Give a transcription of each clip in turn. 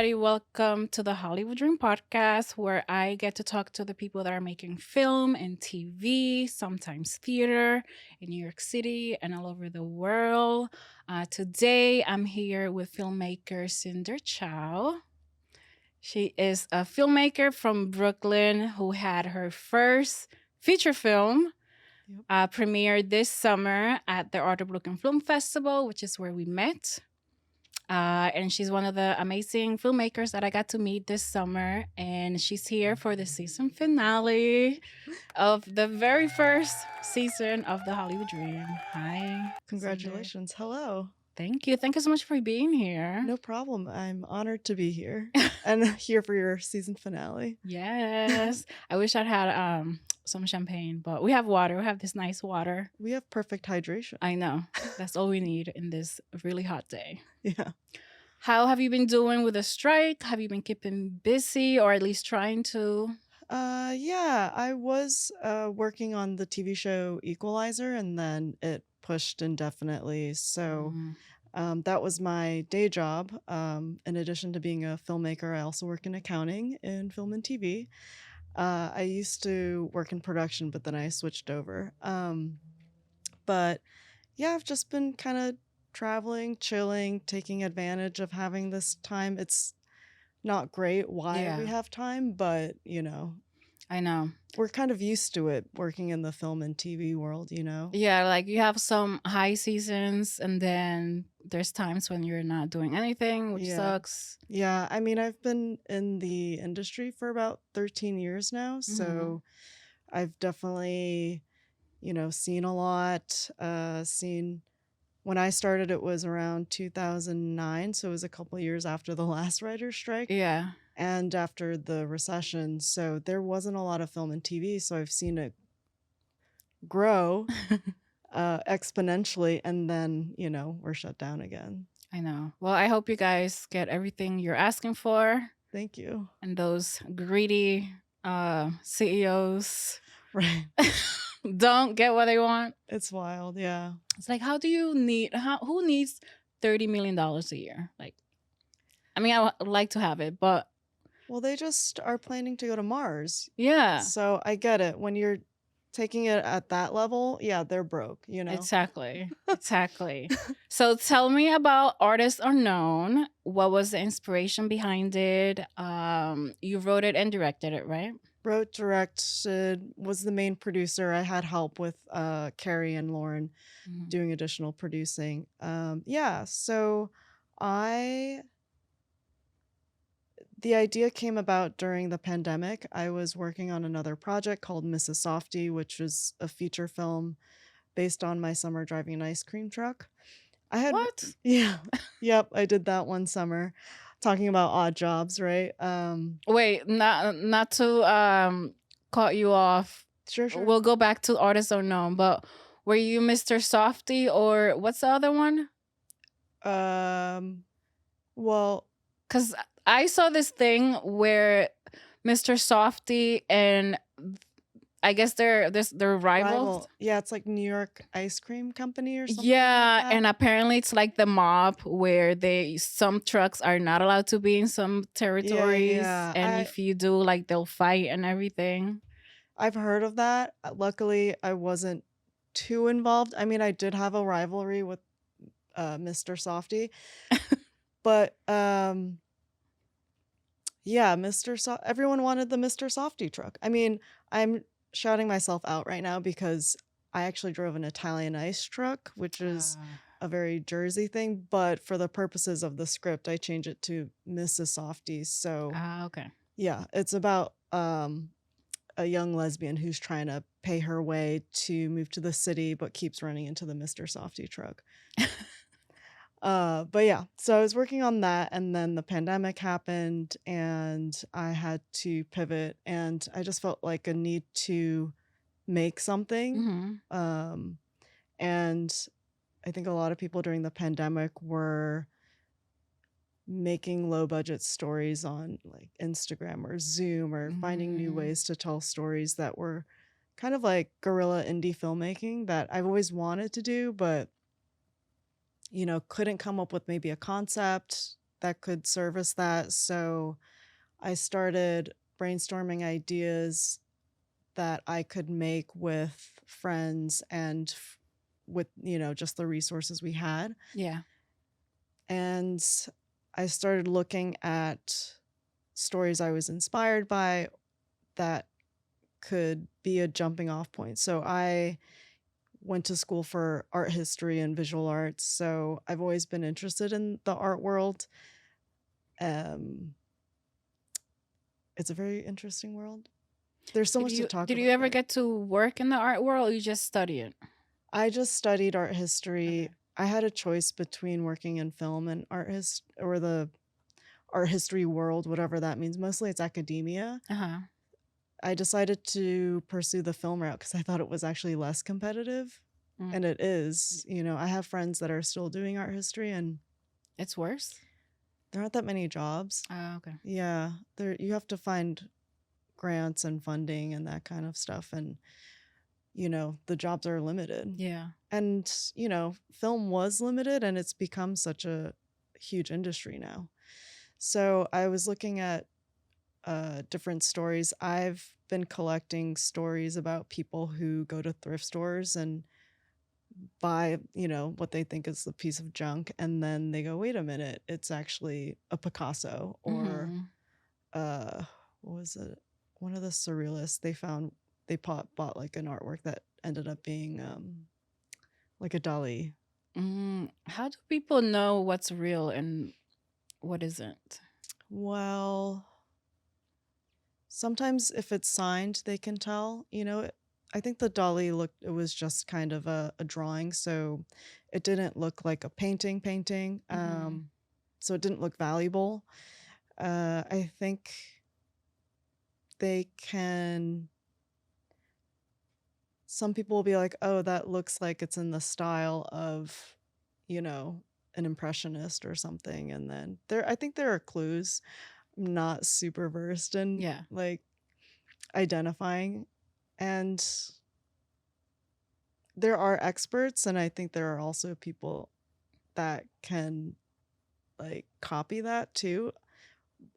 everybody. Welcome to the Hollywood Dream Podcast, where I get to talk to the people that are making film and TV, sometimes theater in New York City and all over the world. Today, I'm here with filmmaker Cinder Chou. She is a filmmaker from Brooklyn who had her first feature film Yep. premiered this summer at the Art of Brooklyn Film Festival, which is where we met. And she's one of the amazing filmmakers that I got to meet this summer. And she's here for the season finale of the very first season of the Hollywood Dream. Hi. Congratulations. Hello. Thank you. Thank you so much for being here. No problem. I'm honored to be here and here for your season finale. Yes. I wish I'd had some champagne, but we have water. We have this nice water. We have perfect hydration. I know. That's all we need in this really hot day. Yeah. How have you been doing with the strike? Have you been keeping busy or at least trying to? Yeah, I was working on the TV show Equalizer and then it pushed indefinitely. So that was my day job. In addition to being a filmmaker, I also work in accounting in film and TV. I used to work in production, but then I switched over. But yeah, I've just been kind of traveling, chilling, taking advantage of having this time. It's not great why we have time, but I know. we're kind of used to it working in the film and TV world, Yeah, like you have some high seasons and then there's times when you're not doing anything, which Yeah. sucks. Yeah, I mean, I've been in the industry for about 13 years now, so I've definitely, seen a lot. Seen when I started, it was around 2009, so it was a couple years after the last writer's strike Yeah. and after the recession. So there wasn't a lot of film and TV, so I've seen it grow exponentially, and then, we're shut down again. I know. Well, I hope you guys get everything you're asking for Thank you. and those greedy CEOs Right. don't get what they want. It's wild, yeah. It's like, who needs $30 million a year? Like, I mean, I would like to have it, but Well, they just are planning to go to Mars. yeah, So I get it. When you're taking it at that level, yeah, they're broke, exactly. Exactly. So tell me about Artist Unknown. What was the inspiration behind it? You wrote it and directed it, right? Wrote, directed, was the main producer. I had help with Carrie and Lauren doing additional producing. Yeah, so the idea came about during the pandemic. I was working on another project called Mrs. Softy, which was a feature film based on my summer driving an ice cream truck. What? Yeah. Yep, I did that one summer. Talking about odd jobs, right? Wait, not to cut you off. Sure. We'll go back to Artist Unknown, but were you Mr. Softy or what's the other one? Well, because I saw this thing where Mr. Softy and I guess they're rivals. Yeah, it's like New York Ice Cream Company or something. Yeah, like that. and apparently it's like the mob where some trucks are not allowed to be in some territories, Yeah. and if you do, like they'll fight and everything. I've heard of that. Luckily, I wasn't too involved. I mean, I did have a rivalry with Mr. Softy, but yeah, everyone wanted the Mr. Softy truck. I mean, I'm shouting myself out right now because I actually drove an Italian ice truck, which is a very Jersey thing, but for the purposes of the script, I changed it to Mrs. Softy. So Okay. yeah, it's about a young lesbian who's trying to pay her way to move to the city, but keeps running into the Mr. Softy truck. But yeah, so I was working on that, and then the pandemic happened, and I had to pivot, and I just felt like a need to make something. And I think a lot of people during the pandemic were making low budget stories on like Instagram or Zoom or finding new ways to tell stories that were kind of like guerrilla indie filmmaking that I've always wanted to do, but couldn't come up with maybe a concept that could service that. So I started brainstorming ideas that I could make with friends and with, just the resources we had. Yeah. And I started looking at stories I was inspired by that could be a jumping off point. So I went to school for art history and visual arts. So I've always been interested in the art world. Um, it's a very interesting world. There's so Did much to you talk did you about ever there. get to work in the art world, or you just study it? I just studied art Okay. history. I had a choice between working in film and or the art history world, whatever that means. Mostly it's academia. Uh-huh. I decided to pursue the film route because I thought it was actually less competitive. Mm. And it is. I have friends that are still doing art history and It's worse? there aren't that many jobs. Okay. Yeah, you have to find grants and funding and that kind of stuff, and the jobs are limited. Yeah. And film was limited, and it's become such a huge industry now. So I was looking at different stories. I've been collecting stories about people who go to thrift stores and buy, what they think is a piece of junk, and then they go, wait a minute, it's actually a Picasso, or Mhm. uh what was it? One of the surrealists, they bought like an artwork that ended up being like a Dali. How do people know what's real and what isn't? Well, sometimes if it's signed, they can tell. I think the Dali looked, it was just kind of a drawing, so it didn't look like a painting. Mhm. So it didn't look valuable. I think they can, some people will be like, oh, that looks like it's in the style of, you know, an impressionist or something. And then I think there are clues. I'm not super versed in Yeah. like identifying. And there are experts, and I think there are also people that can like copy that too.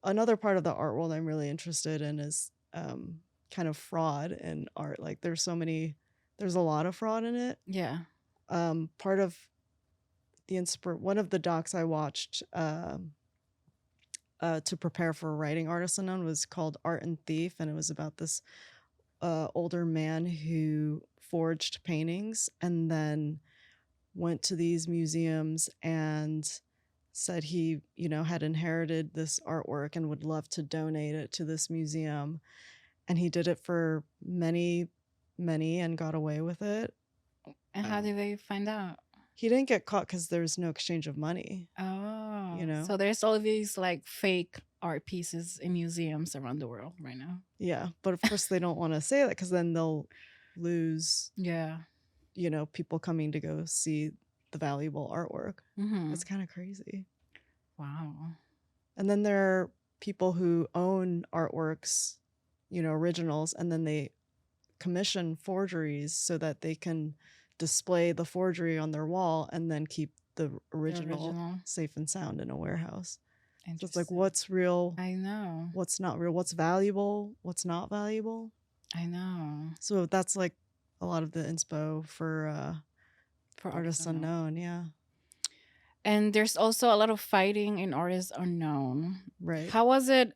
Another part of the art world I'm really interested in is kind of fraud in art. Like there's a lot of fraud in it. Yeah. Part of one of the docs I watched to prepare for writing Artist Unknown was called Art and Thief, and it was about this older man who forged paintings and then went to these museums and said he, had inherited this artwork and would love to donate it to this museum. And he did it for many, many and got away with it. And how Uh, do they find out? he didn't get caught because there's no exchange of money, you Oh, know? so there's all these like fake art pieces in museums around the world right now. Yeah. But of course, they don't want to say that because then they'll lose, Yeah. people coming to go see the valuable artwork. Mm-hmm. It's kind of crazy. Wow. And then there are people who own artworks, originals, and then they commission forgeries so that they can display the forgery on their wall and then keep the The original original. safe and sound in a warehouse. So it's like, Interesting. what's real? I know. What's not real? What's valuable? What's not valuable? I know. So that's like a lot of the inspo for For artists Artists unknown. Unknown. Yeah. And there's also a lot of fighting in artists unknown. Right. How was it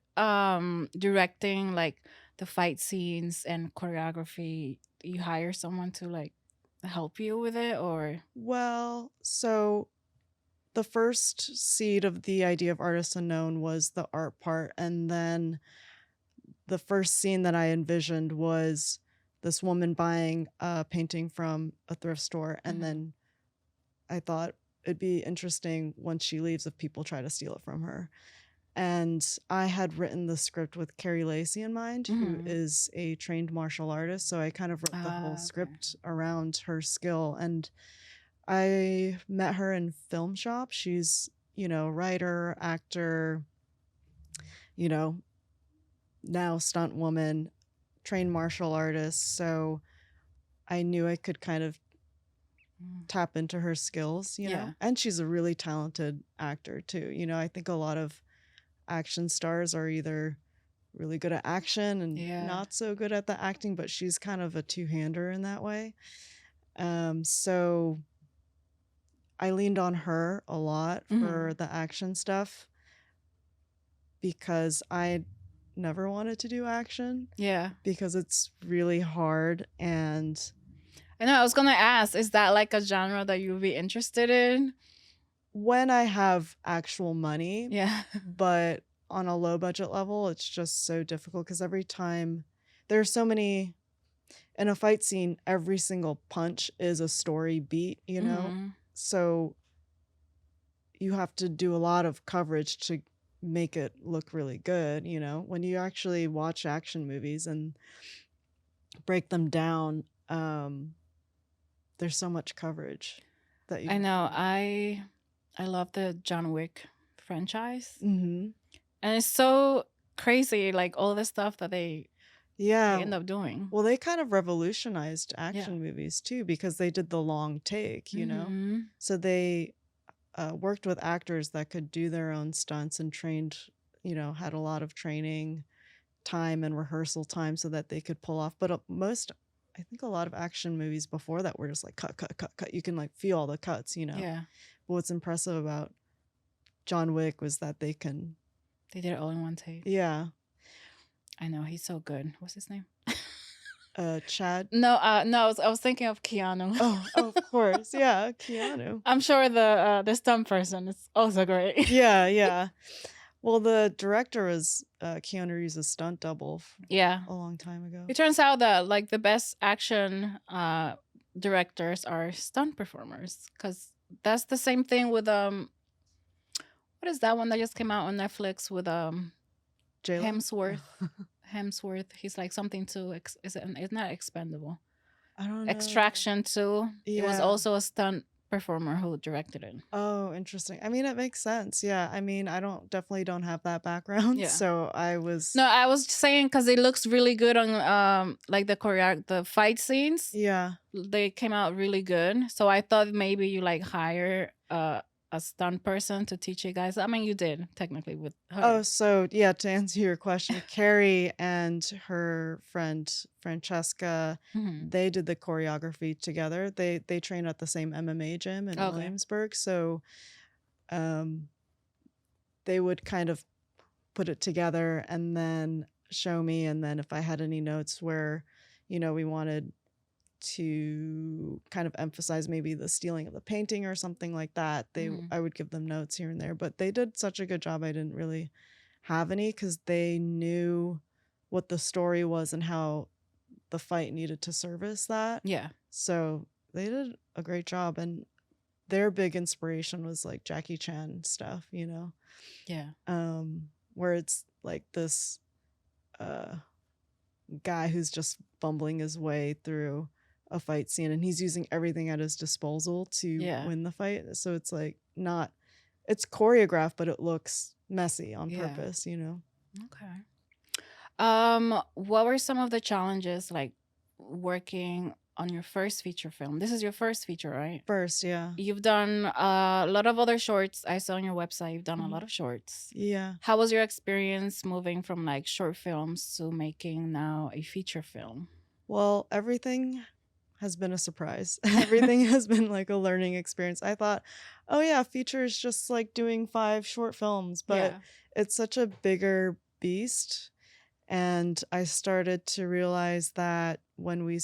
directing like the fight scenes and choreography? You hire someone to like help you with it, or Well, so the first seed of the idea of Artist Unknown was the art part. And then the first scene that I envisioned was this woman buying a painting from a thrift store. And Mhm. then I thought it'd be interesting once she leaves if people try to steal it from her. And I had written the script with Carrie Lacey in mind, who Mhm. is a trained martial artist. So I kind of wrote the whole Okay. script around her skill. And I met her in film shop. She's, writer, actor, you know, now stunt woman, trained martial artist. So I knew I could kind of tap into her skills, you Yeah. know? And she's a really talented actor too. You know, I think a lot of action stars are either really good at action and Yeah. not so good at the acting, but she's kind of a two-hander in that way. So I leaned on her a lot for the action stuff because I never wanted to do action Yeah. because it's really hard. And I know I was gonna ask, is that like a genre that you would be interested in? when I have actual money, Yeah. but on a low budget level, it's just so difficult because every time there's so many in a fight scene, every single punch is a story beat, you know? So you have to do a lot of coverage to make it look really good, you know? When you actually watch action movies and break them down, there's so much coverage that you I have to know. do. I love the John Wick franchise. Mhm. And it's so crazy, like all the stuff that they Yeah. end up doing. Well, they kind of revolutionized Yeah. action movies too because they did the long take, you know? Mhm. So they worked with actors that could do their own stunts and trained, you know, had a lot of training time and rehearsal time so that they could pull off. But I think a lot of action movies before that were just like cut, cut, cut, cut. You can like feel all the cuts, you know? Yeah. But what's impressive about John Wick was that They did it all in one take. yeah. I know, he's so good. What's his name? Chad. No, I was thinking of Keanu. Oh, of course. Yeah, Keanu. I'm sure the stunt person is also great. Yeah, yeah. Well, the director was Keanu Reeves' stunt double Yeah. a long time ago. It turns out that like the best action directors are stunt performers, because that's the same thing with what is that one that just came out on Netflix with J-Lo? Hemsworth? Hemsworth. He's like something to it's not Expendable. I don't know. Extraction 2. It was Yeah. also a stunt performer who directed it. Oh, interesting. I mean, it makes sense. Yeah. I mean, I definitely don't have that background. Yeah. So I was. No, I was saying because it looks really good on like the fight scenes. Yeah. They came out really good. So I thought maybe you like hire a stunt person to teach you guys. I mean, you did technically with her. Oh, so yeah, to answer your question, Carrie and her friend Francesca, they did the choreography together. They train at the same MMA gym in Williamsburg. So they would kind of put it together and then show me. And then if I had any notes where, you know, we wanted to kind of emphasize maybe the stealing of the painting or something like that, I would give them notes here and there. But they did such a good job. I didn't really have any because they knew what the story was and how the fight needed to service that. Yeah. So they did a great job. And their big inspiration was like Jackie Chan stuff, you know? Yeah. Where it's like this guy who's just fumbling his way through a fight scene and he's using everything at his disposal to win the fight. So it's like it's choreographed, but it looks messy on purpose, you know? Okay. What were some of the challenges like working on your first feature film? This is your first feature, right? First, yeah. You've done a lot of other shorts. I saw on your website you've done a lot of shorts. Yeah. How was your experience moving from like short films to making now a feature film? Well, everything has been a surprise. Everything has been like a learning experience. I thought, oh yeah, feature is just like doing 5 short films, but it's such a bigger beast. And I started to realize that when we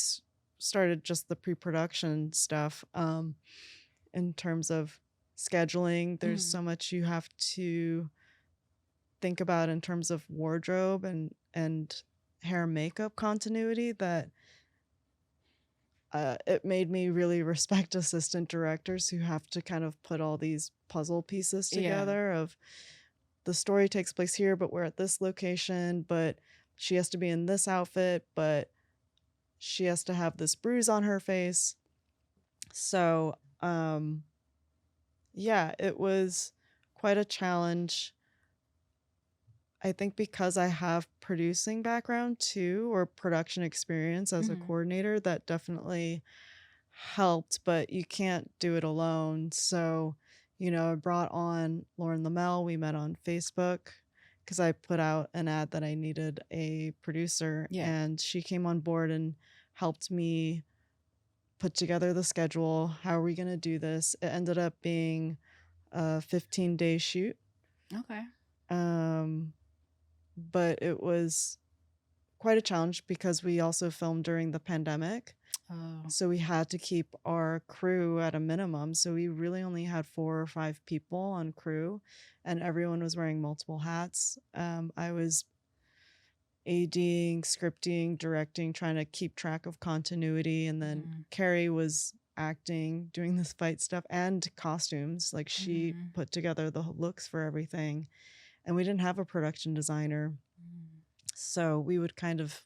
started just the pre-production stuff, in terms of scheduling, there's so much you have to think about in terms of wardrobe and hair and makeup continuity that it made me really respect assistant directors who have to kind of put all these puzzle pieces together of the story takes place here, but we're at this location, but she has to be in this outfit, but she has to have this bruise on her face. So, yeah, it was quite a challenge. I think because I have producing background too, or production experience as a coordinator, that definitely helped, but you can't do it alone. So, I brought on Lauren Lamel. We met on Facebook because I put out an ad that I needed a producer, Yeah. and she came on board and helped me put together the schedule. How are we going to do this? It ended up being a 15-day shoot. Okay. Um, but it was quite a challenge because we also filmed during the pandemic. Oh. So we had to keep our crew at a minimum. So we really only had 4 or 5 people on crew, and everyone was wearing multiple hats. I was ADing, scripting, directing, trying to keep track of continuity. And then Carrie was acting, doing this fight stuff and costumes. Like she put together the looks for everything. And we didn't have a production designer. So we would kind of,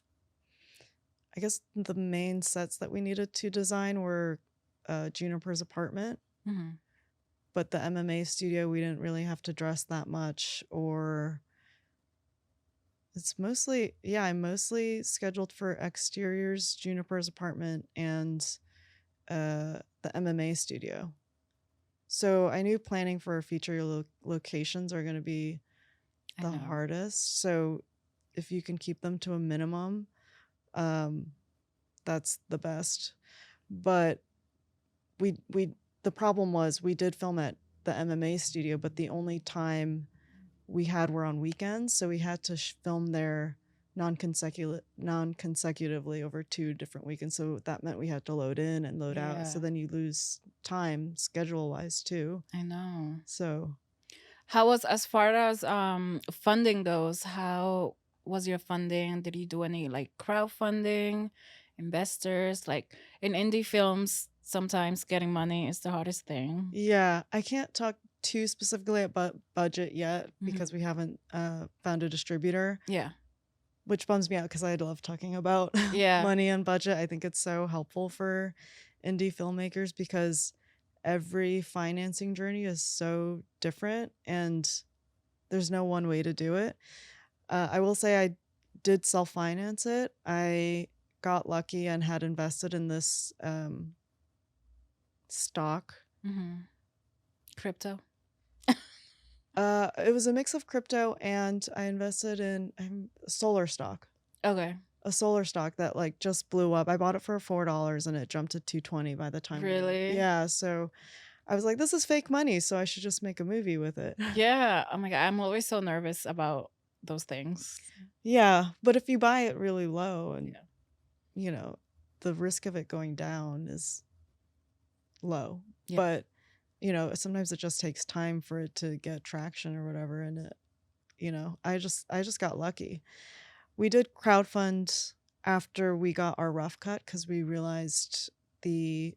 I guess the main sets that we needed to design were Juniper's apartment. But the MMA studio, we didn't really have to dress that much, or it's mostly, I'm mostly scheduled for exteriors, Juniper's apartment, and the MMA studio. So I knew planning for feature locations are going to be the hardest. So if you can keep them to a minimum, that's the best. But we the problem was we did film at the MMA studio, but the only time we had were on weekends, so we had to film there non-consecutively over 2 different weekends. So that meant we had to load in and load out. So then you lose time schedule-wise too. I know. So How was, as far as funding goes, how was your funding? Did you do any like crowdfunding, investors? Like in indie films, sometimes getting money is the hardest thing. yeah, I can't talk too specifically about budget yet because we haven't found a distributor. Yeah. Which bums me out because I love talking about money and budget. I think it's so helpful for indie filmmakers because every financing journey is so different and there's no one way to do it. I will say I did self-finance it. I got lucky and had invested in this stock. Crypto? It was a mix of crypto, and I invested in solar stock. Okay. A solar stock that like just blew up. I bought it for $4 and it jumped to $220 by the time. Really? Yeah. So I was like, this is fake money, so I should just make a movie with it. Yeah. Oh my God. I'm always so nervous about those things. Yeah. But if you buy it really low and, the risk of it going down is low. Yeah. But, sometimes it just takes time for it to get traction or whatever. And it, I just got lucky. We did crowdfund after we got our rough cut because we realized the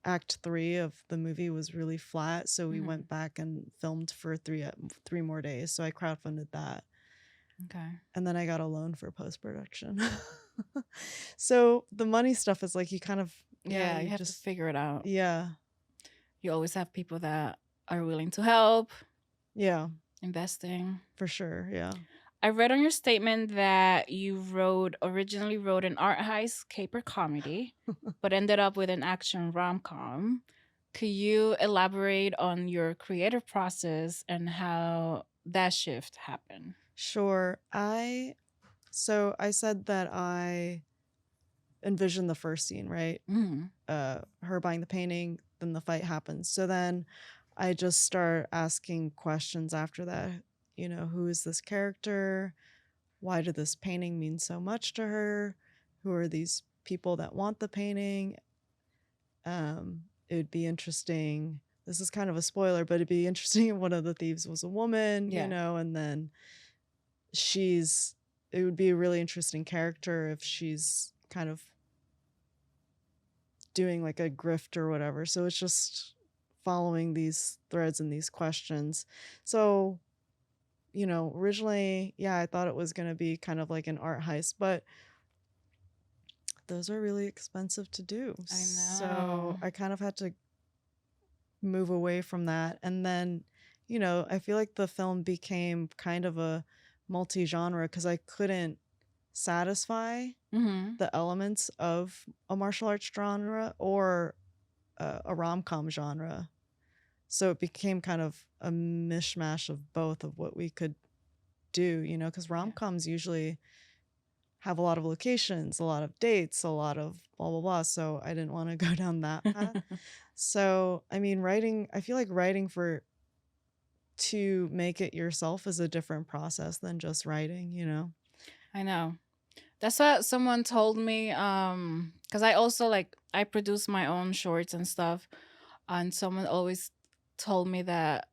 act 3 of the movie was really flat. So we went back and filmed for 3 more days. So I crowdfunded that. Okay. And then I got a loan for post-production. So the money stuff is like you kind of, you have to figure it out. Yeah. You always have people that are willing to help. Yeah. Investing. For sure. Yeah. I read on your statement that you originally wrote an art heist caper comedy, but ended up with an action rom-com. Could you elaborate on your creative process and how that shift happened? Sure. So I said that I envisioned the first scene, right? Her buying the painting, then the fight happens. So then I just start asking questions after that. Who is this character? Why did this painting mean so much to her? Who are these people that want the painting? It would be interesting. This is kind of a spoiler, but it'd be interesting if one of the thieves was a woman, and then it would be a really interesting character if she's kind of doing like a grift or whatever. So it's just following these threads and these questions. So, originally, I thought it was going to be kind of like an art heist, but those are really expensive to do. I know. So I kind of had to move away from that. And then, I feel like the film became kind of a multi-genre because I couldn't satisfy the elements of a martial arts genre or a rom-com genre. So it became kind of a mishmash of both of what we could do, you know, because Yeah. rom-coms usually have a lot of locations, a lot of dates, a lot of blah, blah, blah. So I didn't want to go down that path. So, I mean, writing, I feel like writing for to make it yourself is a different process than just writing, you know? I know. That's what someone told me. Because I also like I produce my own shorts and stuff, and someone always told me that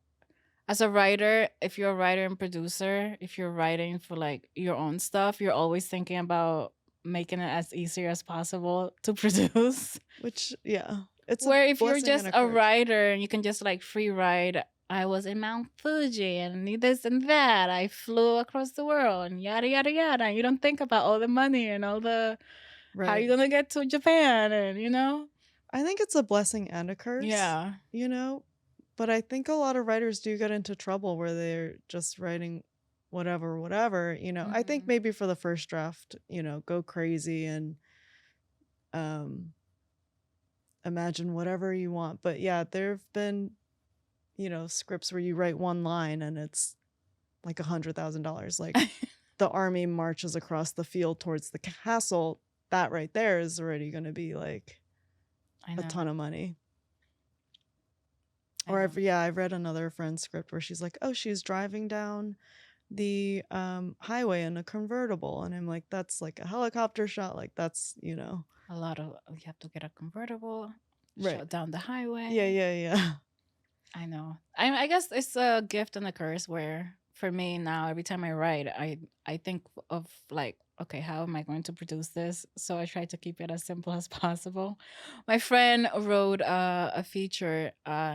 as a writer, if you're a writer and producer, if you're writing for like your own stuff, you're always thinking about making it as easier as possible to produce. Which, yeah, it's a Where if you're blessing and just a a curse. writer and you can just like free ride, I was in Mount Fuji and this and that. I flew across the world and yada yada yada. And you don't think about all the money and all the how you Right. gonna get to Japan and you know? I think it's a blessing and a curse, Yeah. you know? But I think a lot of writers do get into trouble where they're just writing whatever, whatever, you know? I think Mhm. maybe for the first draft, you know, go crazy and um imagine whatever you want. But yeah, there've been, you know, scripts where you write one line and it's like $100,000. Like the army marches across the field towards the castle. That right there is already going to be like I a know. ton of money. I Or know. I've read another friend's script where she's like, oh, she's driving down the highway in a convertible, and I'm like, that's like a helicopter shot. Like that's, you know, A lot of you have to get a convertible, right? shut down the Yeah, highway. yeah, yeah. I know. I guess it's a gift and a curse where for me now every time I write, I think of like, okay, how am I going to produce this? So I try to keep it as simple as possible. My friend wrote a feature.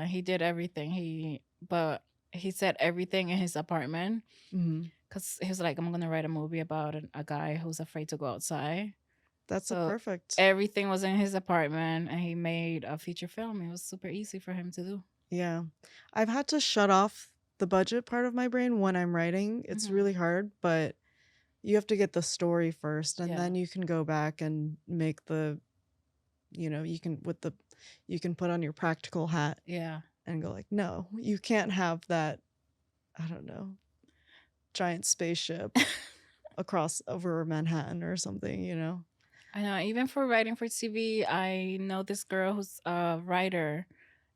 He did everything. But he said everything in his apartment Hmm. because he was like, I'm gonna write a movie about a guy who's afraid to go outside. That's a So perfect. everything was in his apartment, and he made a feature film. It was super easy for him to do. Yeah. I've had to shut off the budget part of my brain when I'm writing. It's Hmm. really hard, but you have to get the story first and Yeah. then you can go back and make the, you know, you can with the you can put on your practical hat Yeah. and go like, "No, you can't have that, I don't know, giant spaceship across over Manhattan or something, you know?" I know. Even for writing for TV, I know this girl who's a writer,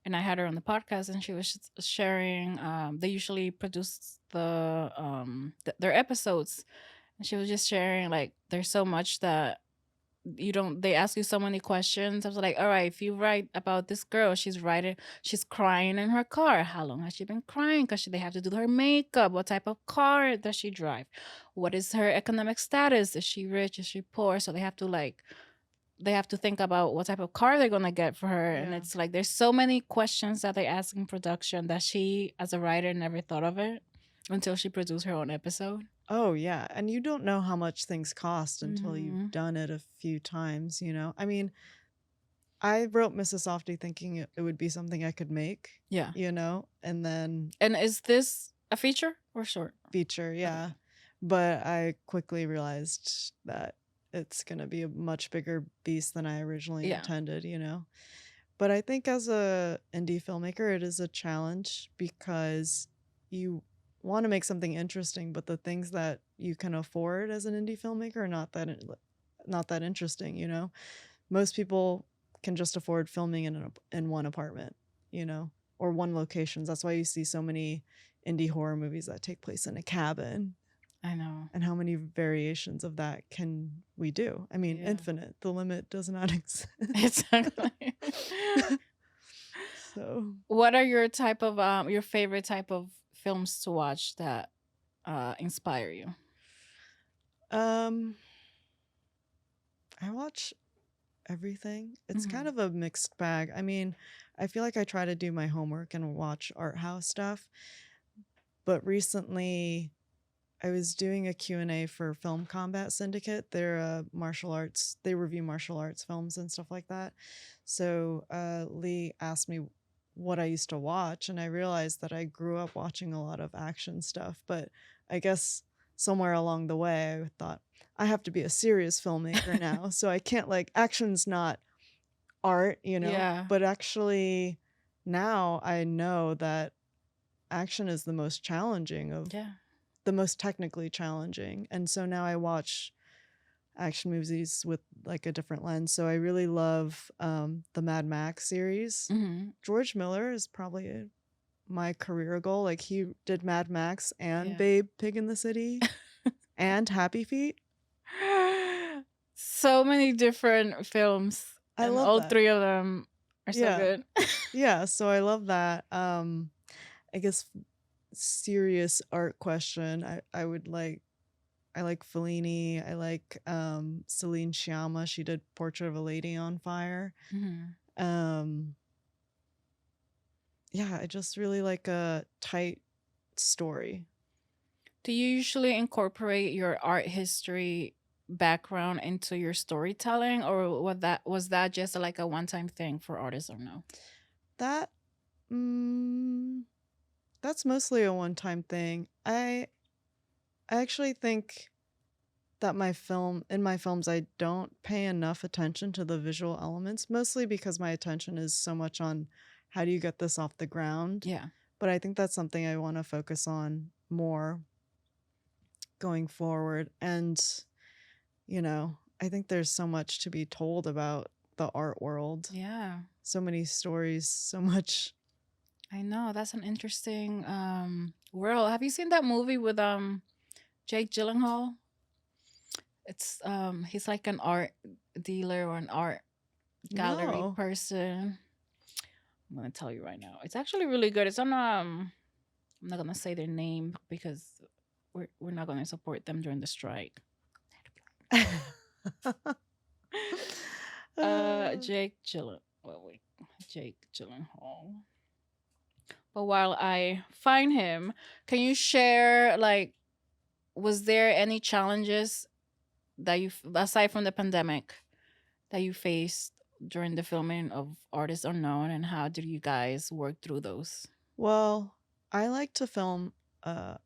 and I had her on the podcast, and she was sharing. They usually produce their episodes, and she was just sharing like there's so much that you don't they ask you so many questions. I was like, all right, if you write about this girl, she's crying in her car. How long has she been crying? Because they have to do her makeup. What type of car does she drive? What is her economic status? Is she rich? Is she poor? So they have to think about what type of car they're gonna get for her. And Yeah. it's like there's so many questions that they ask in production that she as a writer never thought of it until she produced her own episode. Oh, yeah, and you don't know how much things cost until you've Hmm. done it a few times, you know? I mean, I wrote Mrs. Softy thinking it would be something I could make, Yeah. you know? And then And is this a feature or short? feature, Okay. yeah. But I quickly realized that it's gonna be a much bigger beast than I originally Yeah. intended, you know? But I think as a indie filmmaker, it is a challenge because you wanna make something interesting, but the things that you can afford as an indie filmmaker are not that interesting, you know? Most people can just afford filming in one apartment, you know, or one locations. That's why you see so many indie horror movies that take place in a cabin. I know. And how many variations of that can we do? I mean, Yeah. infinite. The limit does not exist. Exactly. So, What are your favorite type of films to watch that inspire you? um, I watch everything. It's kind Hmm. of a mixed bag. I mean, I feel like I try to do my homework and watch art house stuff, but recently I was doing a Q&A for Film Combat Syndicate. They're martial arts. They review martial arts films and stuff like that. So Lee asked me what I used to watch, and I realized that I grew up watching a lot of action stuff. But I guess somewhere along the way, I thought I have to be a serious filmmaker now. So I can't, like, action's not art, Yeah. but actually now I know that action is Yeah. the most technically challenging. And so now I watch action movies with like a different lens. So I really love the Mad Max series. Mhm. George Miller is probably my career goal. Like he did Mad Max and Yeah. Babe Pig in the City and Happy Feet. So many different films, I and love all that. three of them are so Yeah. good. Yeah, so I love that. I guess serious art question. I would like I like Fellini. I like Celine Sciamma. She did Portrait of a Lady on Fire. Mhm. Um yeah, I just really like a tight story. Do you usually incorporate your art history background into your storytelling, or was that just like a one-time thing for artists, or no? That mm, that's mostly a one-time thing. I actually think that in my films I don't pay enough attention to the visual elements, mostly because my attention is so much on how do you get this off the ground. Yeah. But I think that's something I want to focus on more going forward. And, I think there's so much to be told about the art world. Yeah. So many stories, so much. I know. That's an interesting world. Have you seen that movie with Jake Gyllenhaal? It's he's like an art dealer or an art gallery No. person. I'm gonna tell you right now. It's actually really good. It's on I'm not gonna say their name because we're not gonna support them during the strike. Uh, Jake Gyllen. Well, wait, Jake Gyllenhaal. But while I find him, can you share like was there any challenges that aside from the pandemic that you faced during the filming of Artists Unknown, and how did you guys work through those? well, I like to film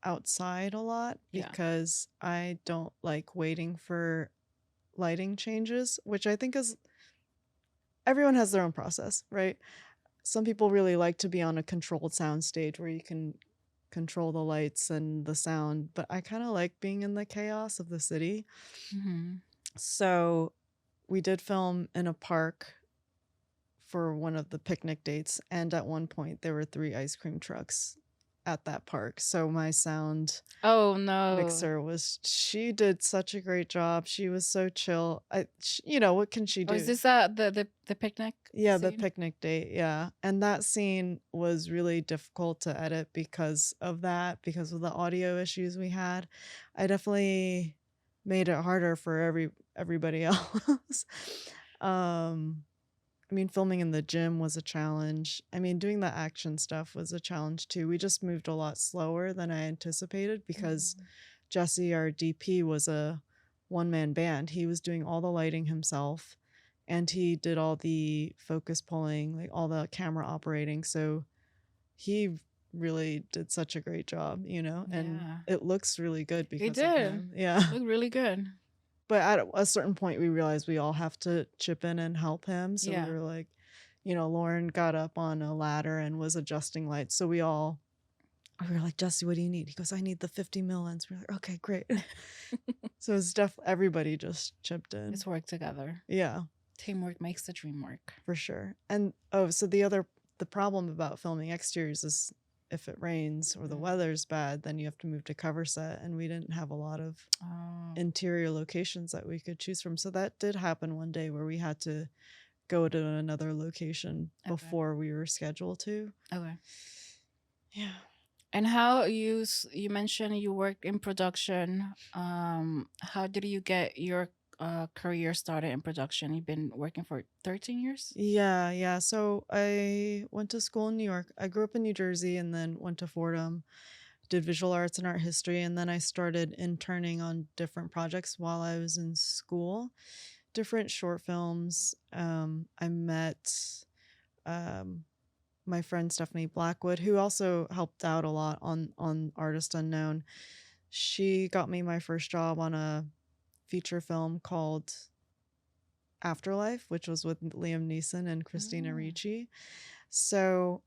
outside a lot Yeah. because I don't like waiting for lighting changes, which I think is everyone has their own process, right? Some people really like to be on a controlled sound stage where you can control the lights and the sound, but I kind of like being in the chaos of the city. Hmm. So we did film in a park for one of the picnic dates, and at one point there were 3 ice cream trucks at that park. So my sound Oh no! mixer she did such a great job. She was so chill. What can she Was do? this the picnic Yeah, the scene? picnic date, yeah, and that scene was really difficult to edit because of that, because of the audio issues we had. I definitely made it harder for everybody else. Um, I mean, filming in the gym was a challenge. I mean, doing the action stuff was a challenge too. We just moved a lot slower than I anticipated because Mhm. Jesse, our DP, was a one-man band. He was doing all the lighting himself and he did all the focus pulling, like all the camera operating. So he really did such a great job, and Yeah, it looks really good it because of did. him. Yeah. Looked really good. But at a certain point, we realized we all have to chip in and help him. So we Yeah. were like, Lauren got up on a ladder and was adjusting lights. So we were like, Jesse, what do you need? He goes, I need the 50 mil lens. We're like, okay, great. So it's everybody just chipped in. Let's work together. Yeah, Teamwork makes the dream work. for sure. And so the problem about filming exteriors is if it rains or the Mm. weather's bad, then you have to move to cover set. And we didn't have a lot of Oh, interior locations that we could choose from. So that did happen one day where we had to go to another location okay. before we were scheduled to. Okay. Yeah. And how you mentioned you worked in production. How did you get your career started in production? You've been working for 13 years? Yeah, yeah. So I went to school in New York. I grew up in New Jersey and then went to Fordham, did visual arts and art history, and then I started interning on different projects while I was in school, different short films. I met um, my friend Stephanie Blackwood, who also helped out a lot on Artist Unknown. She got me my first job on a feature film called Afterlife, which was with Liam Neeson and Christina Mm. Ricci. So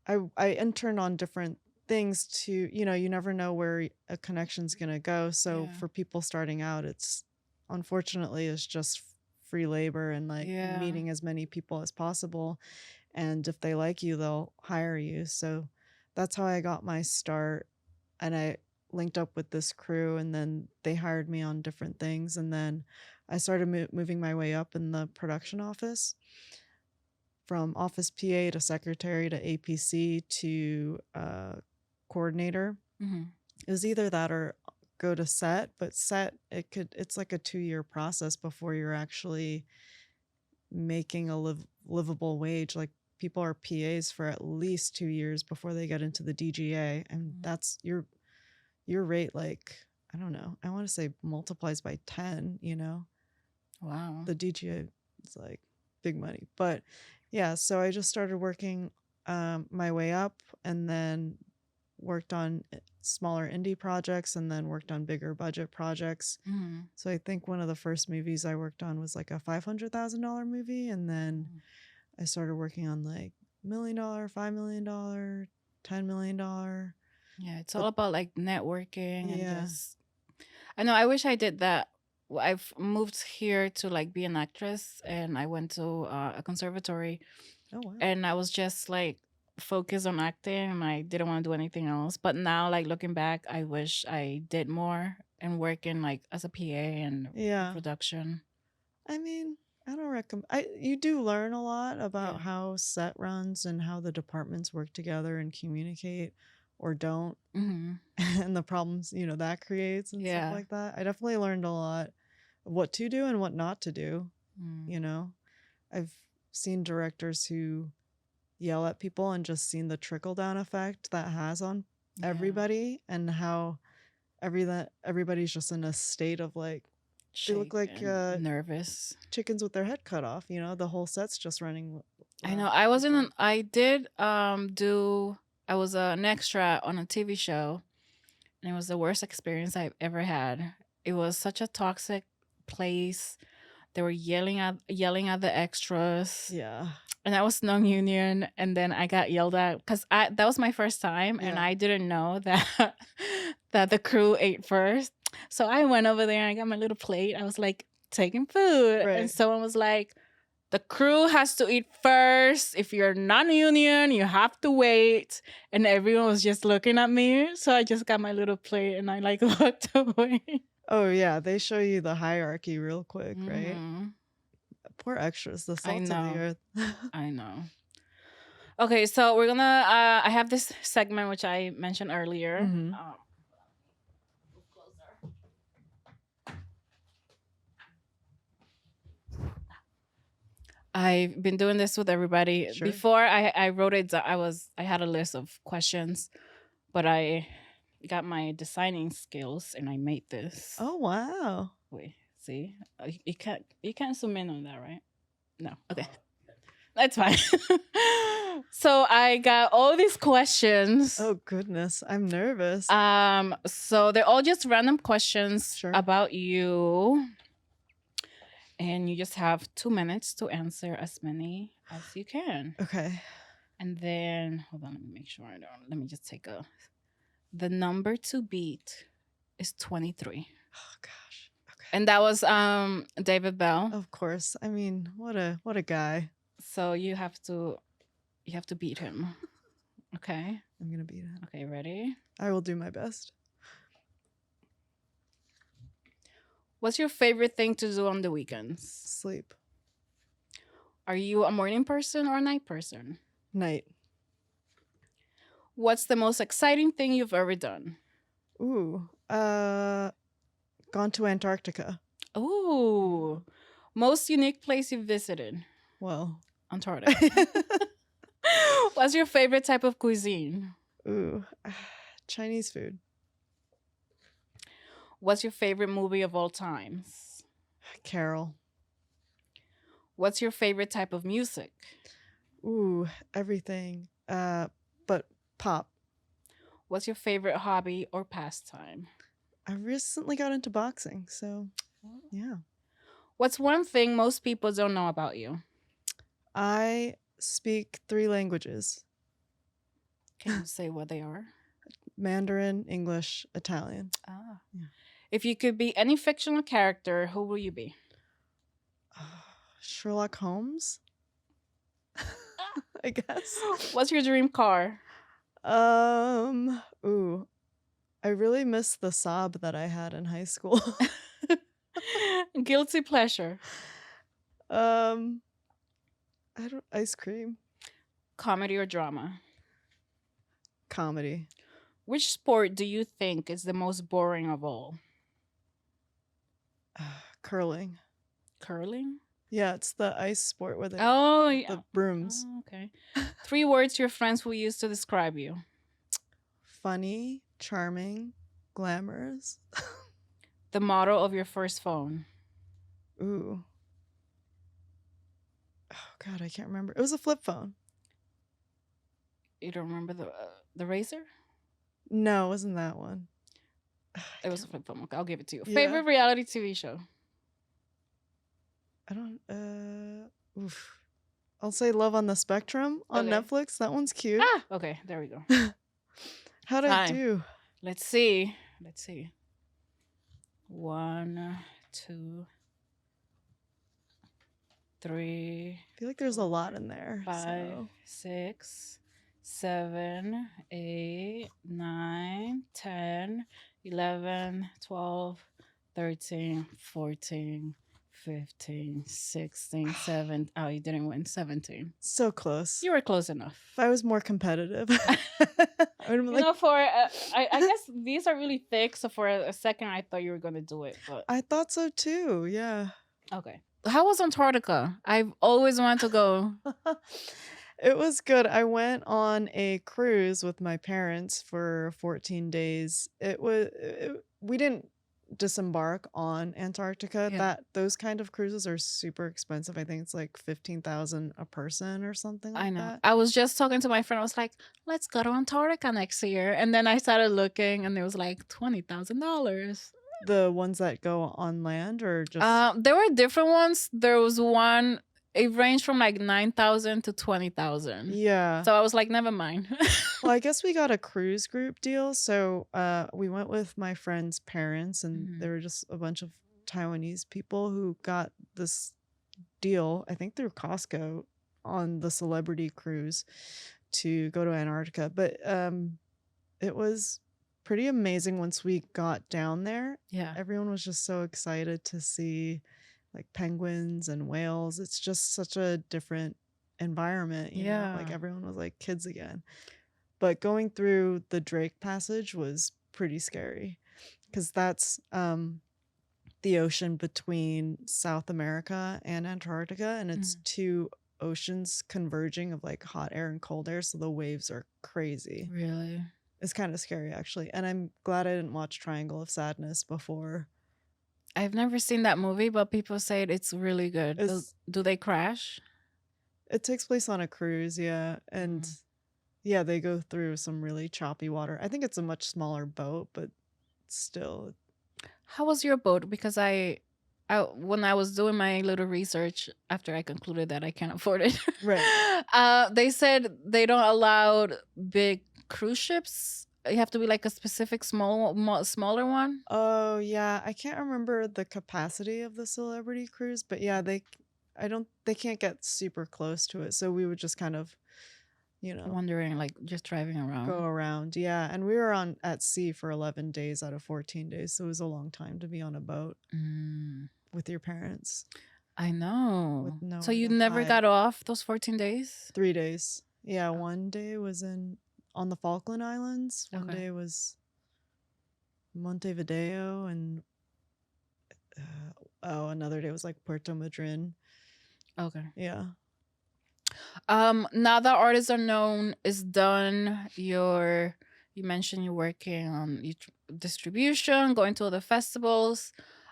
I interned on different things to, you never know where a connection's going to go. So Yeah. for people starting out, unfortunately it's just free labor and like Yeah. meeting as many people as possible. And if they like you, they'll hire you. So that's how I got my start. And I linked up with this crew, and then they hired me on different things. And then I started moving my way up in the production office, from office PA to secretary to APC to coordinator. Mm-hmm. It was either that or go to set, but set, it's like a 2-year process before you're actually making a livable wage. Like, people are PAs for at least 2 years before they get into the DGA, and that's your rate, like, I don't know, I want to say multiplies by 10, Wow. The DGA is like big money. But yeah, so I just started working my way up, and then worked on smaller indie projects, and then worked on bigger budget projects. Mm-hmm. So I think one of the first movies I worked on was like a $500,000 movie, and then I started working on like $1 million, $5 million, $10 million. Yeah, it's all But about like networking and yeah. just. I know. I wish I did that. I've moved here to like be an actress, and I went to a conservatory, Oh wow. and I was just like focused on acting, and I didn't want to do anything else. But now, like looking back, I wish I did more and working like as a PA and Yeah. production. I mean, I don't recommend. You do learn a lot Yeah. about how set runs and how the departments work together and communicate or don't, Mm-hmm. and the problems that creates and stuff Yeah. like that. I definitely learned a lot of what to do and what not to do. Mm. I've seen directors who yell at people and just seen the trickle down effect that has on Yeah. everybody, and how everybody's just in a state of like, they look like nervous. chickens with their head cut off. The whole set's just running. I know. I was in an. I did do. I was an extra on a TV show, and it was the worst experience I've ever had. It was such a toxic place. They were yelling at the extras. Yeah. And I was non-union, and then I got yelled at because that was my first time, and Yeah. I didn't know that that the crew ate first. So I went over there and I got my little plate. I was like taking food, and Right. someone was like, "The crew has to eat first. If you're non-union, you have to wait." And everyone was just looking at me, so I just got my little plate and I like walked away. Oh yeah, they show you the hierarchy real quick, right? Mhm. Poor extras, the I salt of the know. earth. I know. Okay, so we're gonna. I have this segment which I mentioned earlier. Mhm. I've been doing this with everybody. Sure. Before I wrote it. I had a list of questions, but I got my designing skills and I made this. Oh wow. Wait, see, you can't zoom in on that, right? No. Okay, that's fine. So I got all these questions. Oh goodness, I'm nervous. So they're all just random questions Sure. about you. And you just have 2 minutes to answer as many as you can. Okay. And then, hold on, let me make sure I don't. Let me just take a. The number to beat is 23. Oh gosh. Okay. And that was David Bell. Of course. I mean, what a guy. So you have to beat him. Okay. I'm gonna beat him. Okay, ready? I will do my best. What's your favorite thing to do on the weekends? Sleep. Are you a morning person or a night person? Night. What's the most exciting thing you've ever done? Ooh. Gone to Antarctica. Ooh. Most unique place you've visited? Well, Antarctica. What's your favorite type of cuisine? ooh. Chinese food. What's your favorite movie of all times? Carol. What's your favorite type of music? Ooh, everything. But pop. What's your favorite hobby or pastime? I recently got into boxing, so yeah. What's one thing most people don't know about you? I speak 3 languages: Can you say what they are? Mandarin, English, Italian. Ah. Yeah. If you could be any fictional character, who will you be? Sherlock Holmes, I guess. What's your dream car? Ooh, I really miss the Saab that I had in high school. Guilty pleasure. Um, I don't ice cream. Comedy or drama? Comedy. Which sport do you think is the most boring of all? Curling. Curling? Yeah, it's the ice sport with Oh, yeah. the brooms. Oh, okay. 3 words your friends will use to describe you. Funny, charming, glamorous. The model of your first phone. Ooh. Oh God, I can't remember. It was a flip phone. You don't remember the Razor? No, it wasn't that one. It was a flip phone. Okay, I'll give it to you. Yeah. Favorite reality TV show? I don't. Oof. I'll say Love on the Spectrum on Okay. Netflix. That one's cute. Ah, okay, there we go. How'd I Time. do? Let's see. 1, 2, 3, I feel like there's a lot in there. 5, So. 6, 7, 8, 9, 10, 11, 12, 13, 14, 15, 16, 17. Oh, you didn't win. 17. So close. You were close enough. If I was more competitive, I would have been like, I guess these are really thick. So for a second, I thought you were going to do it. But I thought so too. Yeah. okay. How was Antarctica? I've always wanted to go. It was good. I went on a cruise with my parents for 14 days. We didn't disembark on Antarctica. Yeah. Those kind of cruises are super expensive. I think it's like 15,000 a person or something like I know. that. I was just talking to my friend. I was like, let's go to Antarctica next year. And then I started looking and it was like $20,000. The ones that go on land or just There were different ones. There was one, it ranged from like 9,000 to 20,000. yeah. So I was like, never mind. Well, I guess we got a cruise group deal. So we went with my friend's parents, and Mhm. there were just a bunch of Taiwanese people who got this deal, I think through Costco, on the celebrity cruise to go to Antarctica. But it was pretty amazing once we got down there. Yeah. Everyone was just so excited to see like penguins and whales. It's just such a different environment, you know? Like Yeah. everyone was like kids again. But going through the Drake Passage was pretty scary because that's the ocean between South America and Antarctica, and it's two oceans converging of like hot air and cold air, so the waves are crazy. Really? It's kind of scary actually, and I'm glad I didn't watch Triangle of Sadness before. I've never seen that movie, but people say it's really good. Do they crash? It takes place on a cruise, yeah, and yeah, they go through some really choppy water. I think it's a much smaller boat, but still. How was your boat? Because when I was doing my little research after I concluded that I can't afford it, right? They said they don't allow big cruise ships. You have to be like a specific smaller one. Oh yeah, I can't remember the capacity of the Celebrity Cruise, but yeah, they can't get super close to it, so we would just kind of, wandering, like just driving around. Go around, yeah. And we were at sea for 11 days out of 14 days, so it was a long time to be on a boat with your parents. I know. With no so you never got off those 14 days? 3 days. Yeah, one day was on the Falkland Islands. One day was Montevideo, and another day was like Puerto Madryn. Okay. Yeah. Now that Artists Unknown is done, you mentioned you're working on distribution, going to other festivals.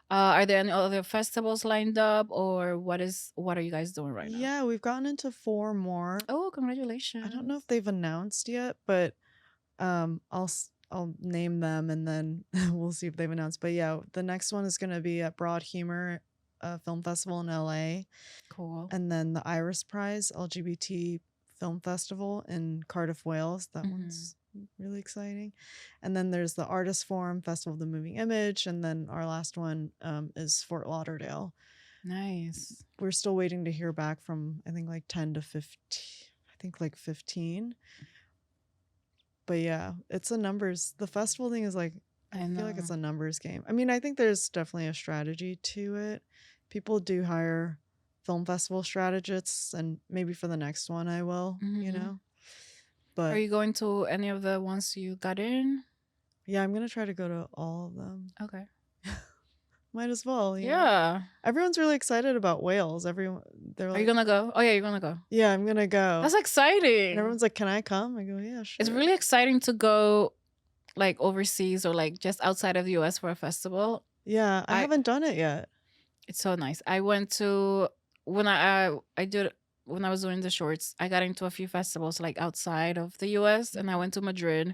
Are there any other festivals lined up, or what are you guys doing right now? Yeah, we've gotten into 4 more. Oh, congratulations. I don't know if they've announced yet, but I'll name them and then we'll see if they've announced. But yeah, the next one is going to be at Broad Humor Film Festival in LA, Cool. and then the Iris Prize LGBT Film Festival in Cardiff, Wales. That Hmm. one's really exciting. And then there's the Artist Forum Festival of the Moving Image, and then our last one is Fort Lauderdale. Nice. We're still waiting to hear back from, I think, like 10 to 15. I think like 15. But yeah, it's a numbers. The festival thing is like, I I feel like it's know. a numbers game. I mean, I think there's definitely a strategy to it. People do hire film festival strategists, and maybe for the next one I will, Hmm. Are But you going to any of the ones you got in? yeah, I'm going to try to go to all of them. Okay. Might as well, Yeah. Everyone's really excited about Wales. Everyone, they're Are you like, gonna go? Oh yeah, you're gonna go. yeah, I'm going to go. That's And exciting. everyone's like, can I come? I go, yeah, It's sure. really exciting to go like overseas or like just outside of the US for a festival. Yeah, I I haven't done it yet. It's so nice. I went to when I did when I was doing the shorts, I got into a few festivals like outside of the US, and I went to Madrid,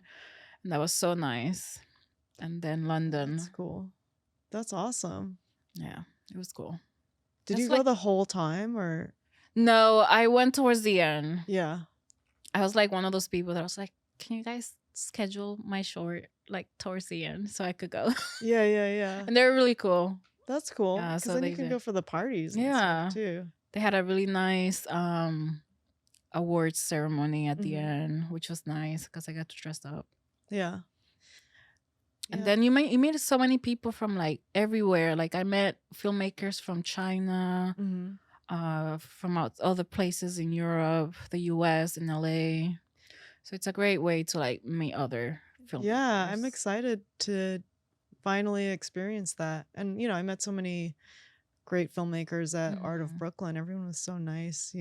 and that was so nice. And then London. That's cool. That's awesome. Yeah, it was cool. Did That's you go like the whole time or? No, I went towards the end. Yeah. I was like one of those people that was like, can you guys schedule my short like towards the end so I could go? Yeah, yeah, yeah. And they're really cool. That's cool. Yeah, Because so then they you can did. go for the parties and Yeah. stuff too. They had a really nice awards ceremony at the Mhm. end, which was nice because I got to dress up. Yeah. And Yeah. then you meet so many people from like everywhere. Like I met filmmakers from China, Mhm. from other places in Europe, the US, and LA. So it's a great way to like meet other filmmakers. Yeah, I'm excited to finally experience that. And I met so many great filmmakers at Art of Mhm. Brooklyn. Everyone was so nice,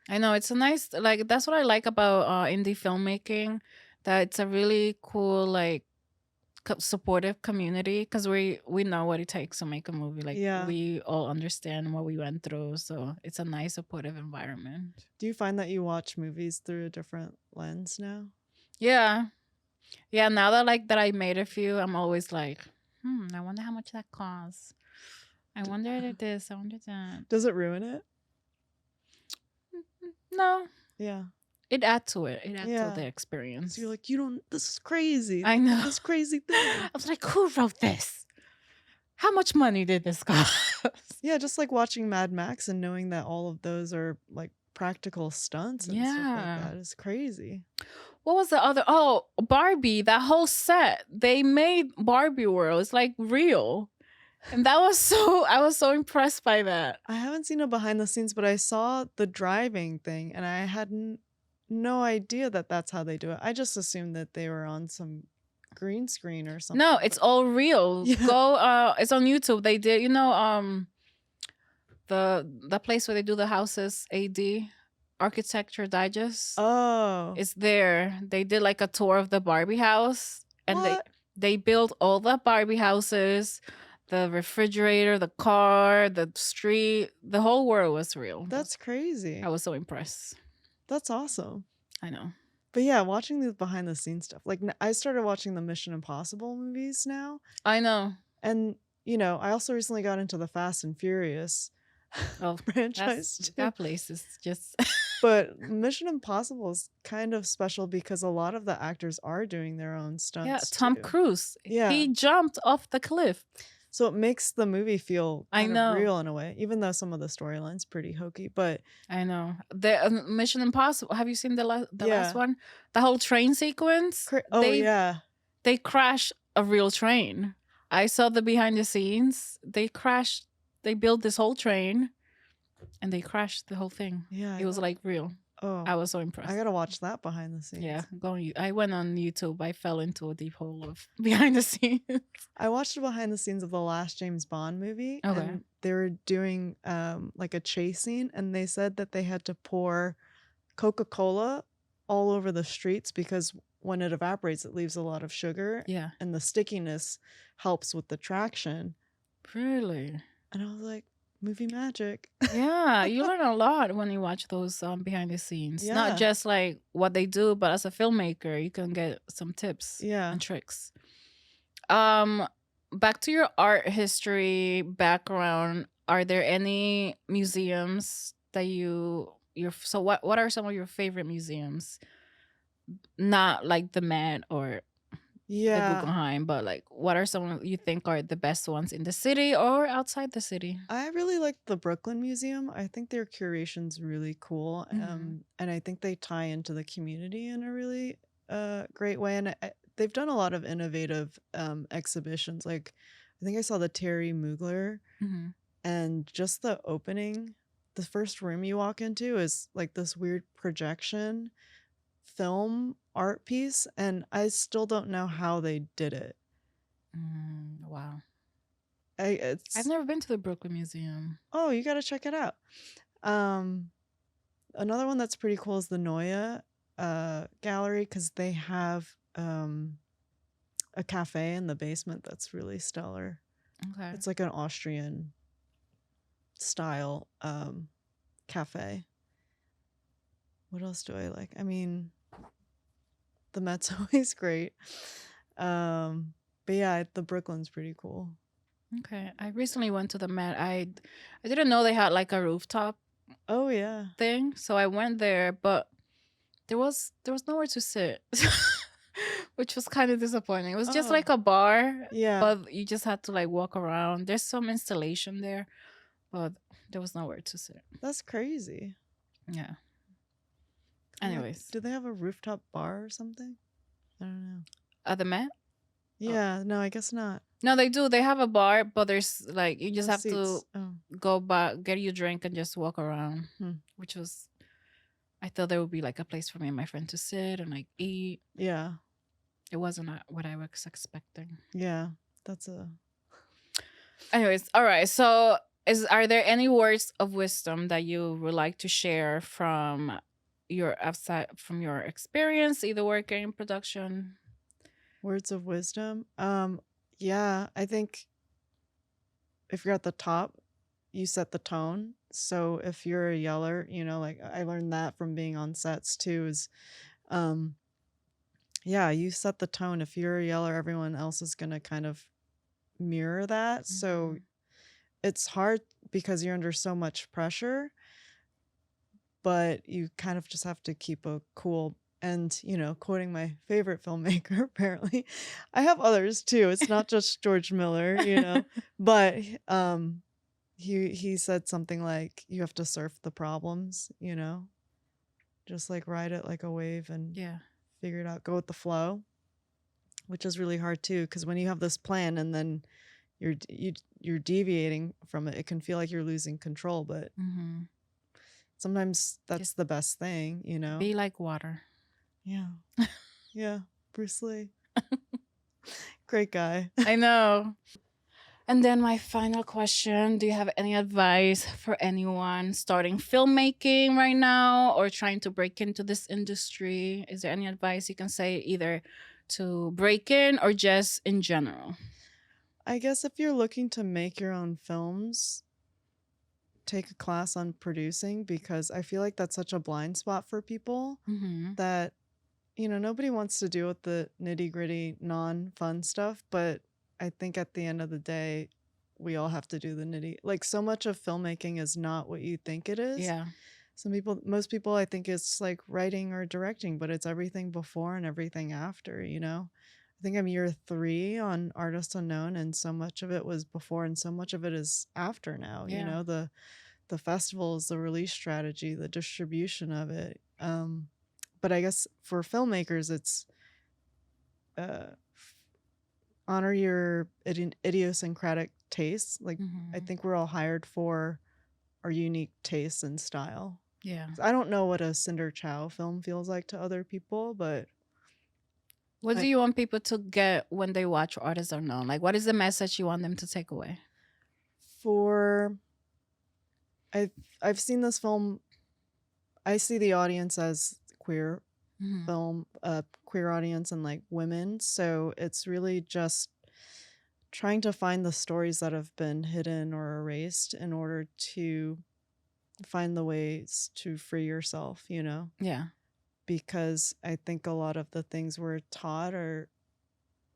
I know it's a nice like that's what I like about indie filmmaking. That it's a really cool like supportive community because we know what it takes to make a movie. Like Yeah. we all understand what we went through, so it's a nice supportive environment. Do you find that you watch movies through a different lens now? Yeah, yeah. Now that like that I made a few, I'm always like, I wonder how much that costs. I wonder if this. I wonder that. Does it ruin it? No, Yeah. it adds to it. It adds Yeah. to the experience. So you're like, this is crazy. I know. This crazy thing. I was like, who wrote this? How much money did this cost? Yeah, just like watching Mad Max and knowing that all of those are like practical stunts and stuff like Yeah. that is crazy. What was the other? Oh, Barbie, that whole set. They made Barbie World. It's like real. And that was I was so impressed by that. I haven't seen a behind the scenes, but I saw the driving thing and I had no idea that that's how they do it. I just assumed that they were on some green screen or something. No, it's all real. Yeah. Go it's on YouTube. They did, the place where they do the houses, AD, Architecture Digest. Oh. It's there. They did like a tour of the Barbie house and What? they built all the Barbie houses, the refrigerator, the car, the street, the whole world was real. That's crazy. I was so impressed. That's awesome. I know. But yeah, watching the behind the scenes stuff. Like I started watching the Mission Impossible movies now. I know. And I also recently got into the Fast and Furious franchise. That place is just But Mission Impossible is kind of special because a lot of the actors are doing their own stunts. Yeah, Tom too. Cruise. Yeah. He jumped off the cliff. So it makes the movie feel I kind know. of real in a way, even though some of the storyline's pretty hokey. But I know. The Mission Impossible. Have you seen the last Yeah. one? The whole train sequence. yeah. They crash a real train. I saw the behind the scenes. They crashed. They built this whole train, and they crashed the whole thing. Yeah. It was like real. Oh, I was so impressed. I gotta watch that behind the scenes. Yeah, I went on YouTube. I fell into a deep hole of behind the scenes. I watched the behind the scenes of the last James Bond movie. Okay. And they were doing like a chase scene, and they said that they had to pour Coca-Cola all over the streets because when it evaporates, it leaves a lot of sugar. Yeah. And the stickiness helps with the traction. Really? And I was like, movie magic. Yeah, you learn a lot when you watch those behind the scenes. Yeah. Not just like what they do, but as a filmmaker, you can get some tips Yeah. and tricks. back to your art history background, are there any museums that what are some of your favorite museums? Not like the Met or the Yeah, Guggenheim, but like what are some you think are the best ones in the city or outside the city? I really like the Brooklyn Museum. I think their curation's really cool, Hmm. and I think they tie into the community in a really great way. And they've done a lot of innovative exhibitions. Like, I think I saw the Terry Mugler, Hmm. and just the opening. The first room you walk into is like this weird projection film art piece, and I still don't know how they did it. Wow. I've It's never been to the Brooklyn Museum. oh, you got to check it out. Um, Another one that's pretty cool is the Neue gallery, because they have a cafe in the basement that's really stellar. Okay. It's like an Austrian style cafe. What else do I like? I mean, the Met's always great. But yeah, the Brooklyn's pretty cool. Okay. I recently went to the Met. I didn't know they had like a rooftop Oh yeah. thing, so I went there, but there was nowhere to sit. Which was kind of disappointing. It was just Oh like a bar, yeah. but you just had to like walk around. There's some installation there, but there was nowhere to sit. That's crazy. Yeah. Like, Anyways, do they have a rooftop bar or something? I don't know. at the Met? Oh. Yeah, no, I guess not. No, they do. They have a bar, but there's like you just No have to seats. Oh. go back, get your drink, and just walk around. Hmm. Which was, I thought there would be like a place for me and my friend to sit and like eat. Yeah. It wasn't what I was expecting. Yeah. That's a Anyways, all right. So, are there any words of wisdom that you would like to share from your experience, either working in production? words of wisdom. Yeah, I think if you're at the top, you set the tone. So if you're a yeller, like I learned that from being on sets too, is um yeah, you set the tone. If you're a yeller, everyone else is gonna kind of mirror that. So Mhm. it's hard because you're under so much pressure, but you kind of just have to keep a cool and, quoting my favorite filmmaker, apparently, I have others too. It's not just George Miller, but he said something like you have to surf the problems, just like ride it like a wave and Yeah. figure it out, go with the flow, which is really hard too, because when you have this plan and then you're deviating from it, it can feel like you're losing control, but Hmm. sometimes that's Just the best thing, be like water. Yeah. Yeah. Bruce Lee. Great guy. I know. And then my final question, do you have any advice for anyone starting filmmaking right now or trying to break into this industry? Is there any advice you can say either to break in or just in general? I guess if you're looking to make your own films, take a class on producing, because I feel like that's such a blind spot for people Hmm. that, nobody wants to deal with the nitty-gritty, non-fun stuff, but I think at the end of the day, we all have to do the nitty. Like, so much of filmmaking is not what you think it is. Yeah. Most people, I think it's like writing or directing, but it's everything before and everything after, I think I'm year 3 on Artist Unknown, and so much of it was before and so much of it is after now, Yeah. the festivals, the release strategy, the distribution of it. But I guess for filmmakers, it's uh, honor your idiosyncratic tastes. Like, I Hmm. think we're all hired for our unique tastes and style. Yeah. I don't know what a Cinder Chou film feels like to other people, but What do I you want people to get when they watch Artists Unknown? Like, what is the message you want them to take away? for I've seen this film. I see the audience as queer Hmm. film, queer audience and like women. So it's really just trying to find the stories that have been hidden or erased in order to find the ways to free yourself, Yeah. because I think a lot of the things we're taught are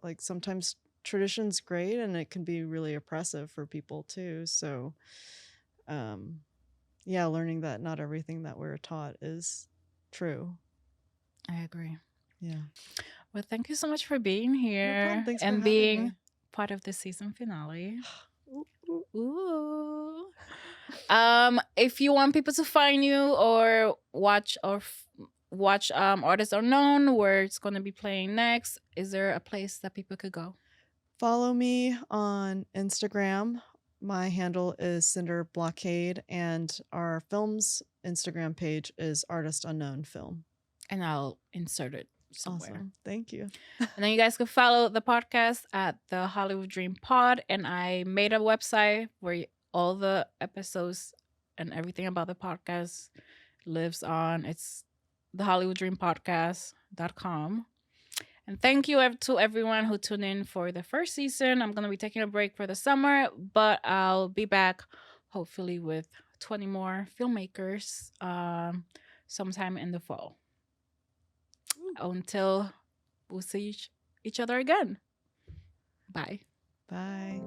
like sometimes tradition's great, and it can be really oppressive for people too. So, yeah, learning that not everything that we're taught is true. I agree. Yeah. Well, thank you so much for being No problem. here Thanks for and having being me. part of the season finale. Ooh, ooh. Ooh. If you want people to find you or watch Artists Unknown, where it's going to be playing next, is there a place that people could go? Follow me on Instagram. My handle is Cinder Blockade, and our film's Instagram page is Artist Unknown Film. And I'll insert it somewhere. Awesome. Thank you. And then you guys can follow the podcast at the Hollywood Dream Pod. And I made a website where all the episodes and everything about the podcast lives on. It's the Hollywood Dream Podcast.com. And thank you to everyone who tuned in for the first season. I'm going to be taking a break for the summer, but I'll be back hopefully with 20 more filmmakers sometime in the fall. Until we'll see each other again. Bye. Bye.